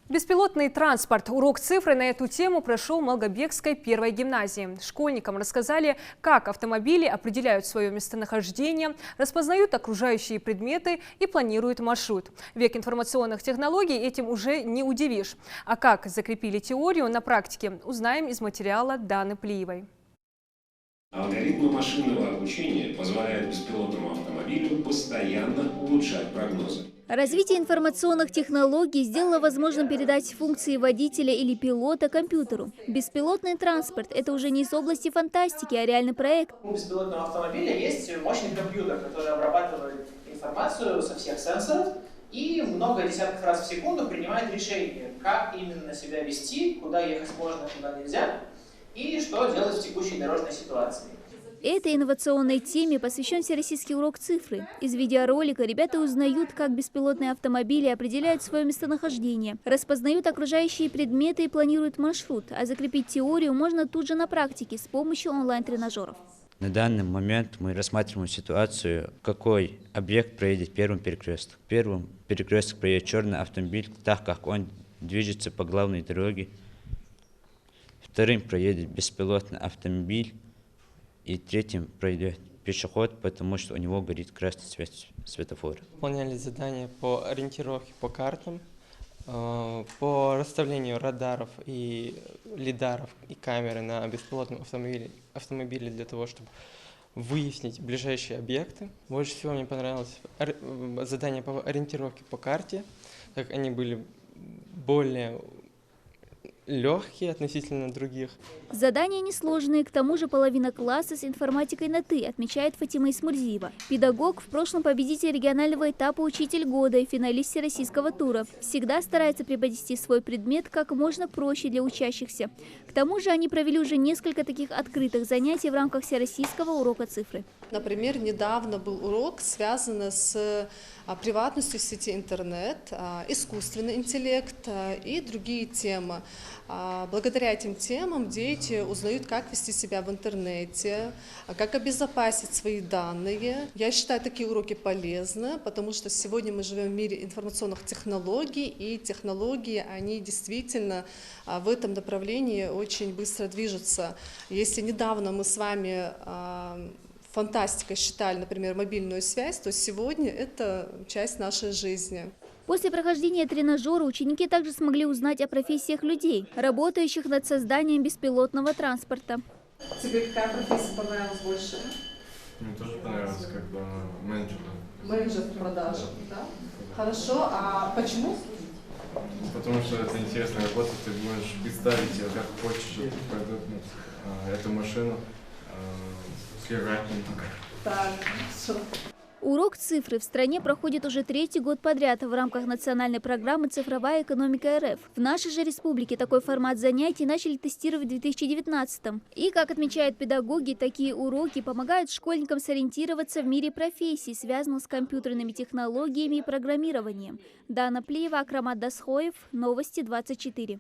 Беспилотный транспорт. Урок цифры на эту тему прошел в Малгобекской первой гимназии. Школьникам рассказали, как автомобили определяют свое местонахождение, распознают окружающие предметы и планируют маршрут. Век информационных технологий этим уже не удивишь. А как закрепили теорию на практике, узнаем из материала Даны Плиевой. Алгоритмы машинного обучения позволяют беспилотному автомобилю постоянно улучшать прогнозы. Развитие информационных технологий сделало возможным передать функции водителя или пилота компьютеру. Беспилотный транспорт – это уже не из области фантастики, а реальный проект. У беспилотного автомобиля есть мощный компьютер, который обрабатывает информацию со всех сенсоров и много десятков раз в секунду принимает решение, как именно себя вести, куда ехать можно, куда нельзя, и что делать в текущей дорожной ситуации. Этой инновационной теме посвящен всероссийский урок цифры. Из видеоролика ребята узнают, как беспилотные автомобили определяют свое местонахождение, распознают окружающие предметы и планируют маршрут, а закрепить теорию можно тут же на практике с помощью онлайн-тренажеров. На данный момент мы рассматриваем ситуацию, какой объект проедет первым перекресток. Первым перекресток проедет черный автомобиль, так как он движется по главной дороге. Вторым проедет беспилотный автомобиль. И третьим пройдет пешеход, потому что у него горит красный свет светофора. Выполняли задания по ориентировке по картам, по расставлению радаров и лидаров и камеры на беспилотном автомобиле для того, чтобы выяснить ближайшие объекты. Больше всего мне понравилось задание по ориентировке по карте, так как они были более легкие относительно других. Задания несложные, к тому же половина класса с информатикой на «ты», отмечает Фатима Исмурзиева. Педагог, в прошлом победитель регионального этапа «Учитель года» и финалист всероссийского тура. Всегда старается преподнести свой предмет как можно проще для учащихся. К тому же они провели уже несколько таких открытых занятий в рамках всероссийского урока цифры. Например, недавно был урок, связанный с приватностью в сети интернет, искусственный интеллект и другие темы. Благодаря этим темам дети узнают, как вести себя в интернете, как обезопасить свои данные. Я считаю такие уроки полезны, потому что сегодня мы живем в мире информационных технологий, и технологии, они действительно в этом направлении очень быстро движутся. Если недавно мы с вами фантастикой считали, например, мобильную связь, то сегодня это часть нашей жизни. После прохождения тренажера ученики также смогли узнать о профессиях людей, работающих над созданием беспилотного транспорта. Тебе какая профессия понравилась больше? Мне тоже понравилось, как бы менеджер. Менеджер продаж, да? Хорошо, а почему? Потому что это интересная работа, ты можешь представить, как хочешь эту машину сыграть немного. Так, хорошо. Урок цифры в стране проходит уже третий год подряд в рамках национальной программы «Цифровая экономика РФ». В нашей же республике такой формат занятий начали тестировать в 2019-м. И, как отмечают педагоги, такие уроки помогают школьникам сориентироваться в мире профессий, связанных с компьютерными технологиями и программированием. Дана Плиева, Акрамат Дасхоев, Новости 24.